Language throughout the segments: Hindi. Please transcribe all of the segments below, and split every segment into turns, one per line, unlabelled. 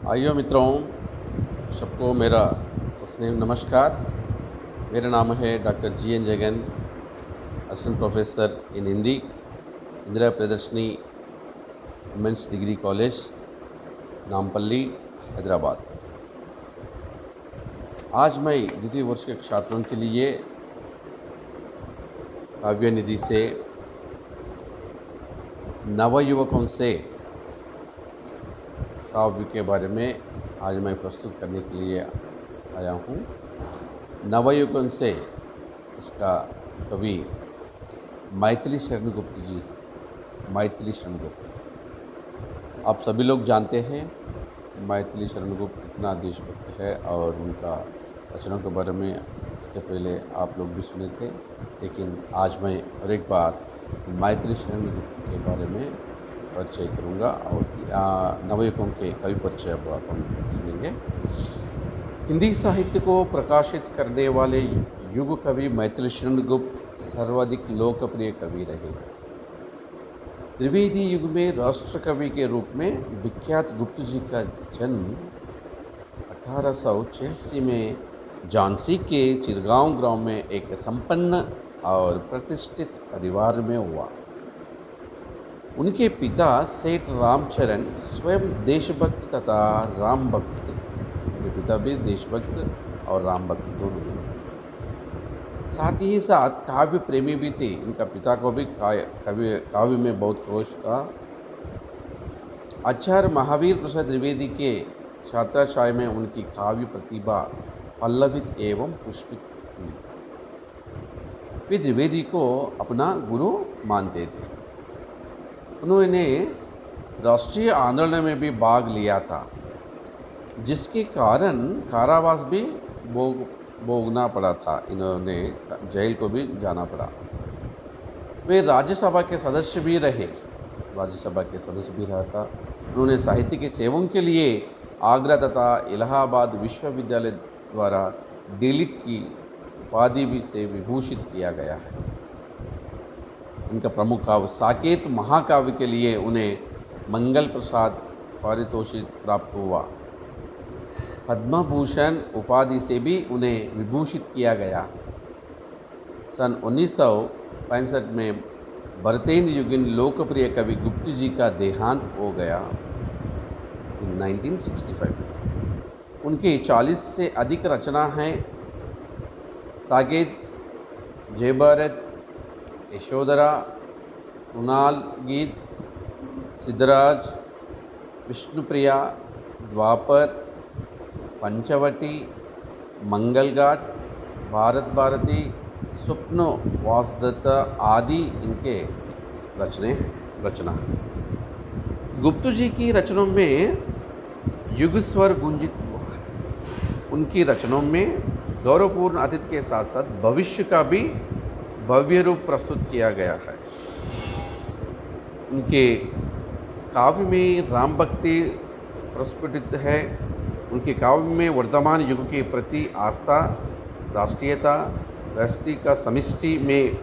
आइयो मित्रों, सबको मेरा सस्नेह नमस्कार। मेरा नाम है doctor G N Jagan, assistant professor in Hindi, Indira Priyadarshini women's degree college, Nampally, Hyderabad. आज मैं द्वितीय वर्ष के छात्रों के लिए काव्य निधि से नवयुवकों से काव्य के बारे में आज मैं प्रस्तुत करने के लिए आया हूँ। नवयुवकों से इसका कवि मैथिली शरण गुप्त जी। मैथिली शरण गुप्त आप सभी लोग जानते हैं। मैथिली शरण गुप्त कितना देशभक्त है और उनका रचनाओं के बारे में इसके पहले आप लोग भी सुने थे, लेकिन आज मैं और एक बार मैथिली शरण गुप्त के बारे में परिचय करूँगा और नवयुवकों के कवि परिचय अब हम सुनेंगे। हिंदी साहित्य को प्रकाशित करने वाले युग कवि मैथिली शरण गुप्त सर्वाधिक लोकप्रिय कवि रहे। त्रिवेदी युग में राष्ट्र कवि के रूप में विख्यात गुप्त जी का जन्म 1886 में झांसी के चिरगांव गांव में एक संपन्न और प्रतिष्ठित परिवार में हुआ। उनके पिता सेठ रामचरण स्वयं देशभक्त तथा राम भक्त थे। उनके पिता भी देशभक्त और राम भक्त दोनों थे। साथ ही साथ काव्य प्रेमी भी थे। उनका पिता को भी काव्य में बहुत खोज था। आचार्य महावीर प्रसाद द्विवेदी के छात्राशाला में उनकी काव्य प्रतिभा पल्लवित एवं पुष्पित हुई। वे द्विवेदी को अपना गुरु मानते थे। उन्होंने राष्ट्रीय आंदोलन में भी भाग लिया था, जिसके कारण कारावास भी भोगना पड़ा था। इन्होंने जेल को भी जाना पड़ा। वे राज्यसभा के सदस्य भी रहे। रहा था। उन्होंने साहित्य की सेवाओं के लिए आगरा तथा इलाहाबाद विश्वविद्यालय द्वारा डीलिट की उपाधि भी से विभूषित किया गया है। उनका प्रमुख काव्य साकेत महाकाव्य के लिए उन्हें मंगल प्रसाद पारितोषिक प्राप्त हुआ। पद्म भूषण उपाधि से भी उन्हें विभूषित किया गया। सन 1965 में भरतेंद्र युगीन लोकप्रिय कवि गुप्त जी का देहांत हो गया 1965। उनकी 40 से अधिक रचना हैं। साकेत, जयभारत, यशोधरा, कुणाल गीत, सिद्धराज, विष्णुप्रिया, द्वापर, पंचवटी, मंगलघाट, भारत भारती, स्वप्न वासदत्ता आदि इनके रचना है। गुप्त जी की रचनाओं में युग स्वर गुंजित हुआ है। उनकी रचनाओं में गौरवपूर्ण अतीत के साथ साथ भविष्य का भी भव्य रूप प्रस्तुत किया गया है। उनके काव्य में राम भक्ति प्रस्फुटित है। उनके काव्य में वर्तमान युग के प्रति आस्था, राष्ट्रीयता, राष्ट्रीय का समिष्टि में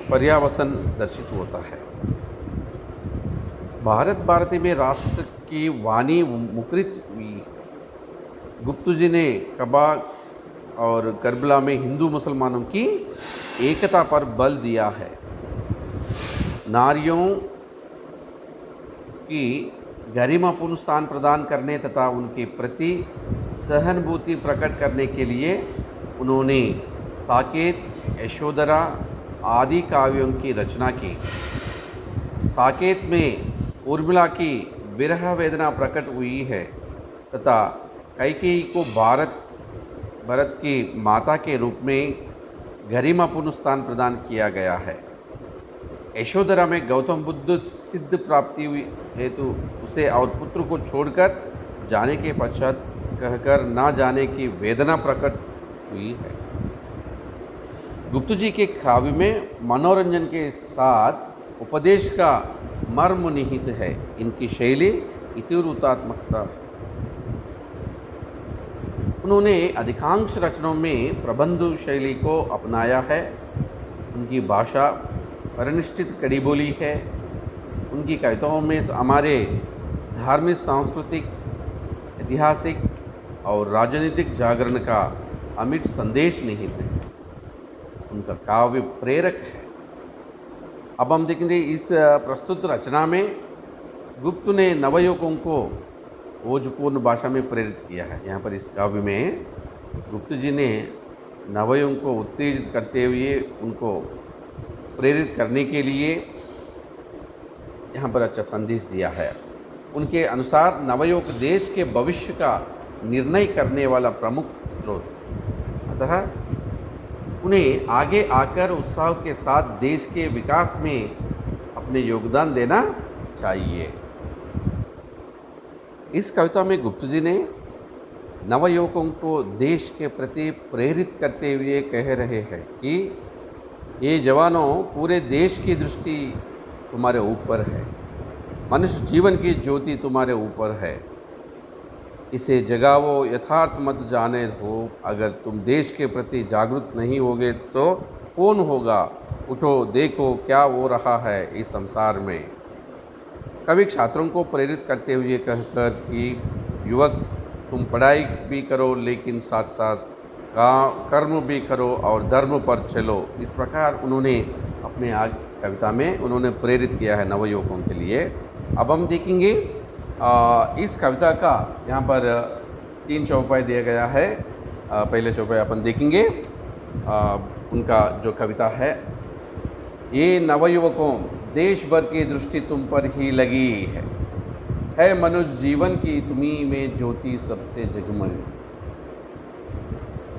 पर्यावसन दर्शित होता है। भारत भारती में राष्ट्र की वाणी मुखरित हुई। गुप्त जी ने कबा और करबला में हिंदू मुसलमानों की एकता पर बल दिया है। नारियों की गरिमापूर्ण स्थान प्रदान करने तथा उनके प्रति सहानुभूति प्रकट करने के लिए उन्होंने साकेत, यशोधरा आदि काव्यों की रचना की। साकेत में उर्मिला की विरह वेदना प्रकट हुई है तथा कैकेयी को भरत की माता के रूप में गरिमापूर्ण स्थान प्रदान किया गया है। यशोधरा में गौतम बुद्ध सिद्ध प्राप्ति हुई हेतु उसे और पुत्र को छोड़कर जाने के पश्चात कहकर ना जाने की वेदना प्रकट हुई है। गुप्त जी के काव्य में मनोरंजन के साथ उपदेश का मर्म निहित है। इनकी शैली इतिवृत्तात्मकता। उन्होंने अधिकांश रचनाओं में प्रबंध शैली को अपनाया है। उनकी भाषा परिनिष्ठित कड़ी बोली है। उनकी कविताओं में हमारे धार्मिक, सांस्कृतिक ऐतिहासिक और राजनीतिक जागरण का अमिट संदेश निहित है। उनका काव्य प्रेरक है। अब हम देखेंगे इस प्रस्तुत रचना में गुप्त ने नवयुवकों को ओजपूर्ण भाषा में प्रेरित किया है। यहाँ पर इस काव्य में गुप्त जी ने नवयुवकों को उत्तेजित करते हुए उनको प्रेरित करने के लिए यहाँ पर अच्छा संदेश दिया है। उनके अनुसार नवयुवक देश के भविष्य का निर्णय करने वाला प्रमुख स्रोत, अतः उन्हें आगे आकर उत्साह के साथ देश के विकास में अपने योगदान देना चाहिए। इस कविता में गुप्त जी ने नवयुवकों को देश के प्रति प्रेरित करते हुए कह रहे हैं कि ये जवानों, पूरे देश की दृष्टि तुम्हारे ऊपर है, मनुष्य जीवन की ज्योति तुम्हारे ऊपर है, इसे जगाओ, यथार्थ मत जाने हो। अगर तुम देश के प्रति जागरूक नहीं होगे तो कौन होगा? उठो, देखो क्या हो रहा है इस संसार में। कवि छात्रों को प्रेरित करते हुए कहकर कि युवक, तुम पढ़ाई भी करो लेकिन साथ साथ कर्म भी करो और धर्म पर चलो। इस प्रकार उन्होंने अपने कविता में उन्होंने प्रेरित किया है नवयुवकों के लिए। अब हम देखेंगे इस कविता का यहाँ पर 3 चौपाई दिया गया है। पहले चौपाई अपन देखेंगे उनका जो कविता है नवयुवकों, देश भर की दृष्टि तुम पर ही लगी है मनुष्य जीवन की तुम्ही में ज्योति सबसे जगमग।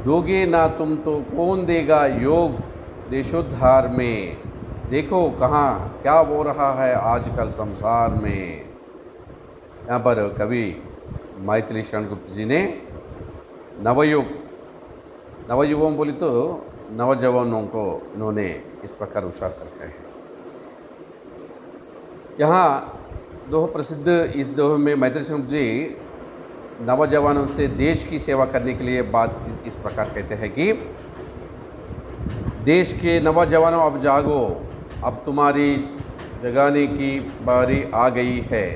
दोगे ना तुम तो कौन देगा योग देशोद्धार में। देखो कहाँ क्या हो रहा है आजकल संसार में। यहाँ पर कवि मैथिली शरण गुप्त जी ने नवयुवकों बोली तो नवजवानों को उन्होंने इस प्रकार उछाल करते हैं। यहाँ दोह प्रसिद्ध इस दोह में मैथिली शरण जी नवजवानों से देश की सेवा करने के लिए बात इस प्रकार कहते हैं कि देश के नवजवानों, अब जागो, अब तुम्हारी जगाने की बारी आ गई है।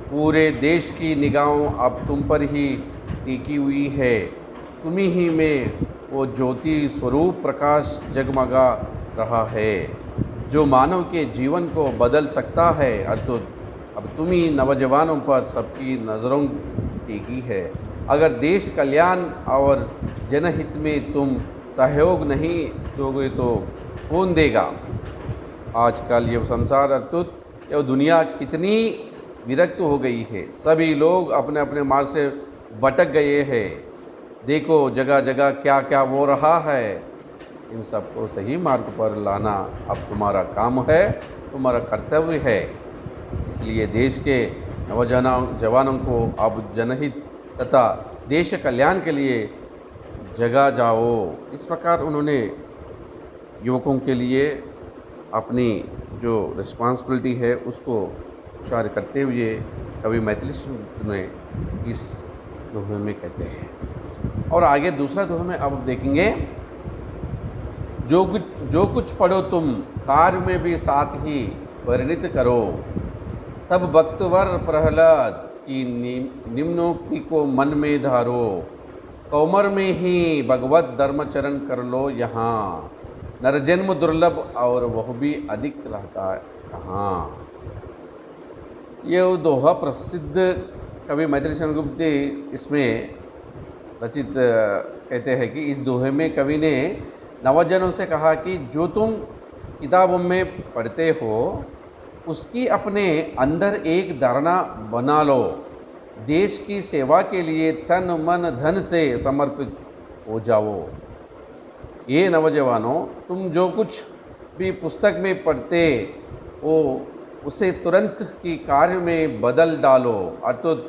पूरे देश की निगाहों अब तुम पर ही टिकी हुई है। तुम्ही ही में वो ज्योति स्वरूप प्रकाश जगमगा रहा है जो मानव के जीवन को बदल सकता है। अर्थात अब तुम ही नवजवानों पर सबकी नज़रों टिकी है। अगर देश कल्याण और जनहित में तुम सहयोग नहीं दोगे तो कौन देगा। आजकल ये संसार अर्थात ये दुनिया कितनी विरक्त हो गई है। सभी लोग अपने अपने मार्ग से भटक गए हैं। देखो जगह जगह क्या क्या हो रहा है। इन सबको सही मार्ग पर लाना अब तुम्हारा काम है, तुम्हारा कर्तव्य है। इसलिए देश के नौजवानों को अब जनहित तथा देश कल्याण के लिए जगा जाओ। इस प्रकार उन्होंने युवकों के लिए अपनी जो रिस्पॉन्सिबिलिटी है उसको उछाल करते हुए कवि मैथिली में इस दोहे में कहते हैं। और आगे दूसरा दोहे में अब देखेंगे, जो कुछ पढ़ो तुम कार्य में भी साथ ही परिणित करो। सब भक्तवर प्रहलाद की निम्नोक्ति को मन में धारो। कौमर में ही भगवत धर्मचरण कर लो यहाँ। नरजन्म दुर्लभ और वह भी अधिक रहता है कहाँ। ये दोहा प्रसिद्ध कवि मैथिली शरण गुप्त इसमें रचित कहते हैं कि इस दोहे में कवि ने नवजनों से कहा कि जो तुम किताबों में पढ़ते हो उसकी अपने अंदर एक धारणा बना लो। देश की सेवा के लिए तन मन धन से समर्पित हो जाओ। ये नौजवानों, तुम जो कुछ भी पुस्तक में पढ़ते हो उसे तुरंत ही कार्य में बदल डालो। अर्थात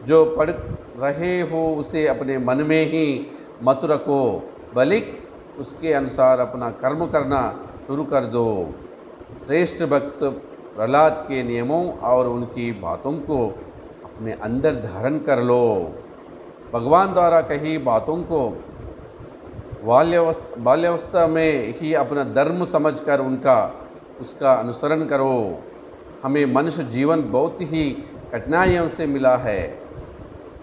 जो पढ़ रहे हो उसे अपने मन में ही मत रखो, बल्कि उसके अनुसार अपना कर्म करना शुरू कर दो। श्रेष्ठ भक्त प्रहलाद के नियमों और उनकी बातों को अपने अंदर धारण कर लो। भगवान द्वारा कही बातों को बाल्यावस्था में ही अपना धर्म समझकर उसका अनुसरण करो। हमें मनुष्य जीवन बहुत ही कठिनाइयों से मिला है।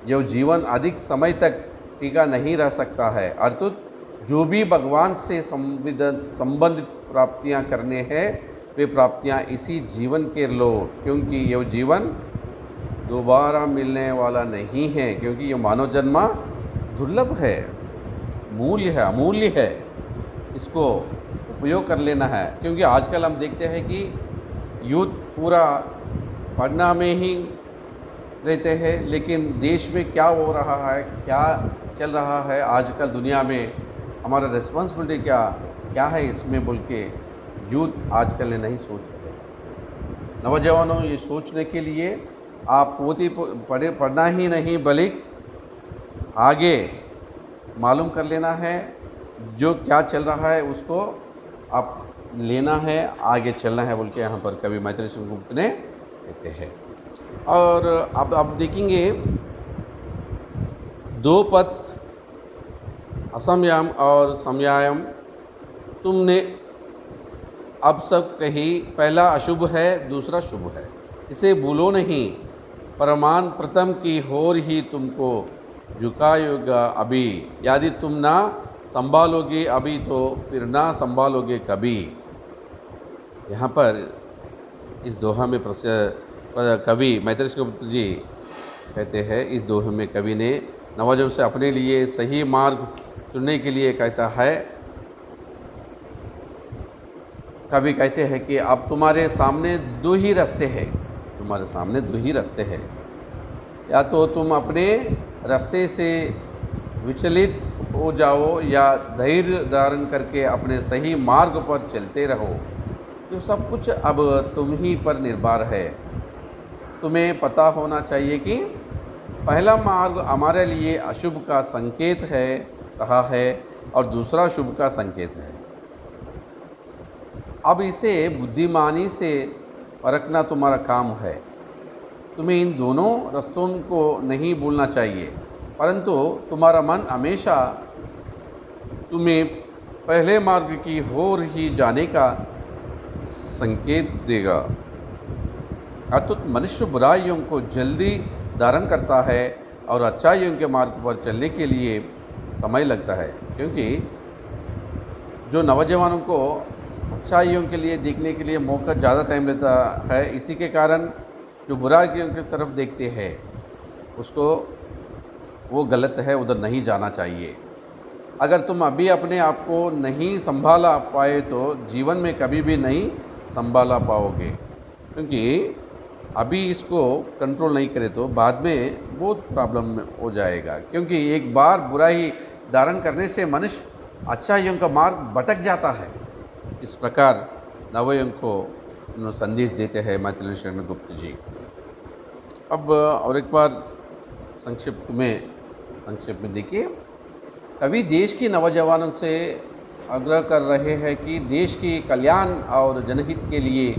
यह जीवन अधिक समय तक टिका नहीं रह सकता है। अर्थात जो भी भगवान से संबंधित प्राप्तियां करने हैं वे प्राप्तियां इसी जीवन के लो, क्योंकि यह जीवन दोबारा मिलने वाला नहीं है, क्योंकि यह मानव जन्म दुर्लभ है, मूल्य है, अमूल्य है। इसको उपयोग कर लेना है, क्योंकि आजकल हम देखते हैं कि यूथ पूरा पढ़ना में ही रहते हैं, लेकिन देश में क्या हो रहा है, क्या चल रहा है आजकल दुनिया में, हमारा रिस्पॉन्सिबिलिटी क्या है इसमें बोल के यूथ आजकल नहीं सोच रहे। नौजवानों, ये सोचने के लिए आप पोथी पढ़ना ही नहीं बल्कि आगे मालूम कर लेना है, जो क्या चल रहा है उसको आप लेना है, आगे चलना है बोल के यहाँ पर कवि मैथिली शरण गुप्त ने कहते हैं। और अब आप देखेंगे दो पथ असमयाम और समयाम तुमने अब सब कही, पहला अशुभ है दूसरा शुभ है, इसे भूलो नहीं, प्रमाण प्रथम की होर ही तुमको झुकाएगा अभी, यदि तुम ना संभालोगे अभी तो फिर ना संभालोगे कभी। यहाँ पर इस दोहा में कवि मैथिली शरण गुप्त जी कहते हैं, इस दोहे में कवि ने नवजवान से अपने लिए सही मार्ग चुनने के लिए कहता है। कवि कहते हैं कि अब तुम्हारे सामने दो ही रास्ते हैं, तुम्हारे सामने दो ही रास्ते हैं, या तो तुम अपने रास्ते से विचलित हो जाओ या धैर्य धारण करके अपने सही मार्ग पर चलते रहो। तो सब कुछ अब तुम ही पर निर्भर है। तुम्हें पता होना चाहिए कि पहला मार्ग हमारे लिए अशुभ का संकेत है रहा है और दूसरा शुभ का संकेत है। अब इसे बुद्धिमानी से परखना तुम्हारा काम है। तुम्हें इन दोनों रास्तों को नहीं भूलना चाहिए, परंतु तुम्हारा मन हमेशा तुम्हें पहले मार्ग की ओर ही जाने का संकेत देगा। अर्थात मनुष्य बुराइयों को जल्दी धारण करता है और अच्छाइयों के मार्ग पर चलने के लिए समय लगता है, क्योंकि जो नौजवानों को अच्छाइयों के लिए देखने के लिए मौका ज़्यादा टाइम लेता है। इसी के कारण जो बुराइयों की तरफ देखते हैं उसको वो गलत है, उधर नहीं जाना चाहिए। अगर तुम अभी अपने आप को नहीं संभाला पाए तो जीवन में कभी भी नहीं संभाला पाओगे, क्योंकि अभी इसको कंट्रोल नहीं करे तो बाद में बहुत प्रॉब्लम हो जाएगा। क्योंकि एक बार बुराई धारण करने से मनुष्य अच्छाइयों का मार्ग भटक जाता है। इस प्रकार नवयुग को संदेश देते हैं मैथिली शरण गुप्त जी। अब और एक बार संक्षिप्त में देखिए, कवि देश के नौजवानों से आग्रह कर रहे हैं कि देश के कल्याण और जनहित के लिए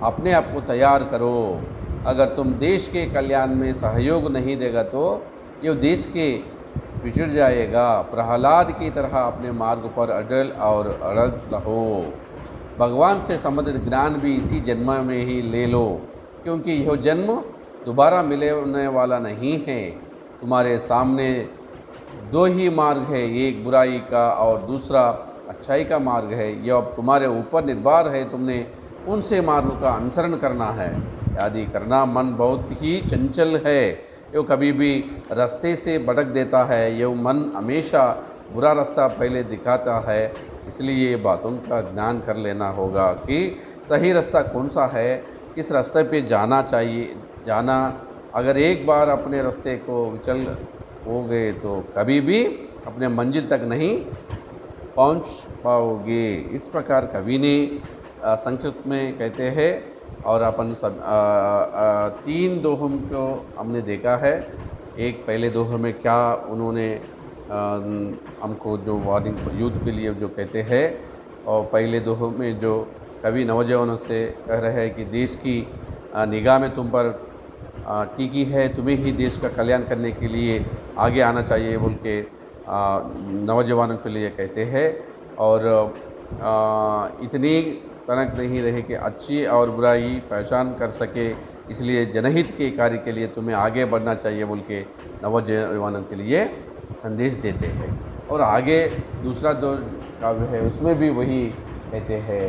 अपने आप को तैयार करो। अगर तुम देश के कल्याण में सहयोग नहीं देगा तो ये देश के पिछड़ जाएगा। प्रहलाद की तरह अपने मार्ग पर अटल और अड़ग रहो। भगवान से संबंधित ज्ञान भी इसी जन्म में ही ले लो, क्योंकि यह जन्म दोबारा मिलने वाला नहीं है। तुम्हारे सामने दो ही मार्ग है, एक बुराई का और दूसरा अच्छाई का मार्ग है। यह अब तुम्हारे ऊपर निर्भर है, तुमने उनसे मार्ग का अनुसरण करना है। यदि करना मन बहुत ही चंचल है, यह कभी भी रास्ते से भटक देता है। यह मन हमेशा बुरा रास्ता पहले दिखाता है, इसलिए ये बातों का ज्ञान कर लेना होगा कि सही रास्ता कौन सा है, किस रास्ते पे जाना चाहिए। अगर एक बार अपने रास्ते को विचल हो गए तो कभी भी अपने मंजिल तक नहीं पहुंच पाओगे। इस प्रकार कवि ने संक्षिप्त में कहते हैं। और अपन सब तीन दोहों को हमने देखा है। एक पहले दोहे में क्या उन्होंने हमको जो वार्निंग यूथ के लिए जो कहते हैं, और पहले दोहे में जो कवि नौजवानों से कह रहे हैं कि देश की निगाह में तुम पर टिकी है, तुम्हें ही देश का कल्याण करने के लिए आगे आना चाहिए बोल के नौजवानों के लिए कहते हैं। और इतनी तनक नहीं रहे कि अच्छी और बुराई पहचान कर सके, इसलिए जनहित के कार्य के लिए तुम्हें आगे बढ़ना चाहिए बोल के नवजवानों के लिए संदेश देते हैं। और आगे दूसरा जो काव्य है उसमें भी वही कहते हैं,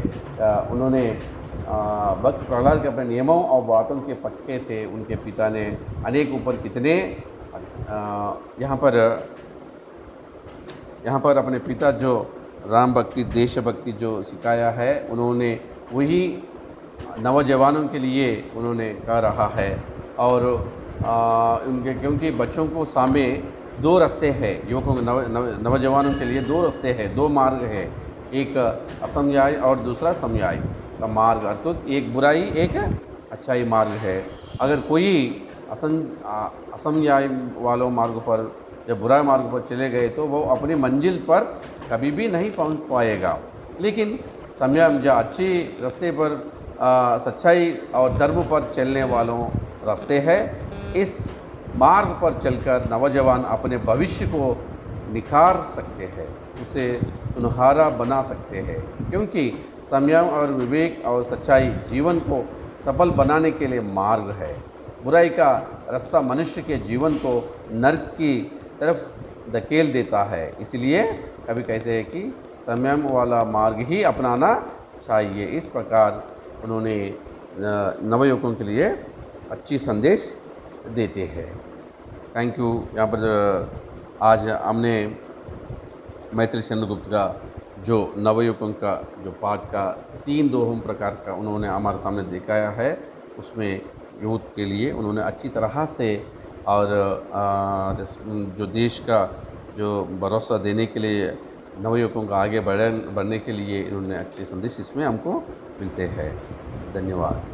उन्होंने भक्त प्रहलाद के अपने नियमों और बातों के पक्के थे। उनके पिता ने अनेक ऊपर कितने यहाँ पर अपने पिता जो राम भक्ति देशभक्ति जो सिखाया है, उन्होंने वही नौजवानों के लिए उन्होंने कह रहा है। और उनके क्योंकि बच्चों को सामने दो रास्ते हैं, युवकों नौजवानों के लिए दो रास्ते हैं, दो मार्ग है, एक असमन्याय और दूसरा समन्याय का मार्ग, अर्थात एक बुराई एक अच्छाई मार्ग है। अगर कोई असमन्याय वालों मार्ग पर, जब बुरा मार्ग पर चले गए तो वो अपनी मंजिल पर कभी भी नहीं पहुंच पाएगा। लेकिन समन्याय जो अच्छी रास्ते पर सच्चाई और धर्म पर चलने वालों रास्ते है, इस मार्ग पर चलकर नौजवान अपने भविष्य को निखार सकते हैं, उसे सुनहरा बना सकते हैं। क्योंकि संयम और विवेक और सच्चाई जीवन को सफल बनाने के लिए मार्ग है। बुराई का रास्ता मनुष्य के जीवन को नरक की तरफ धकेल देता है। इसलिए कभी कहते हैं कि संयम वाला मार्ग ही अपनाना चाहिए। इस प्रकार उन्होंने नवयुवकों के लिए अच्छी संदेश देते हैं। Thank you. यहाँ पर आज हमने मैथिली चंद्रगुप्त का जो नवयुवकों का जो पाठ का 3 दोहों प्रकार का उन्होंने हमारे सामने दिखाया है, उसमें यूथ के लिए उन्होंने अच्छी तरह से और जो देश का जो भरोसा देने के लिए नवयुवकों का आगे बढ़ने के लिए इन्होंने अच्छे संदेश इसमें हमको मिलते हैं। धन्यवाद।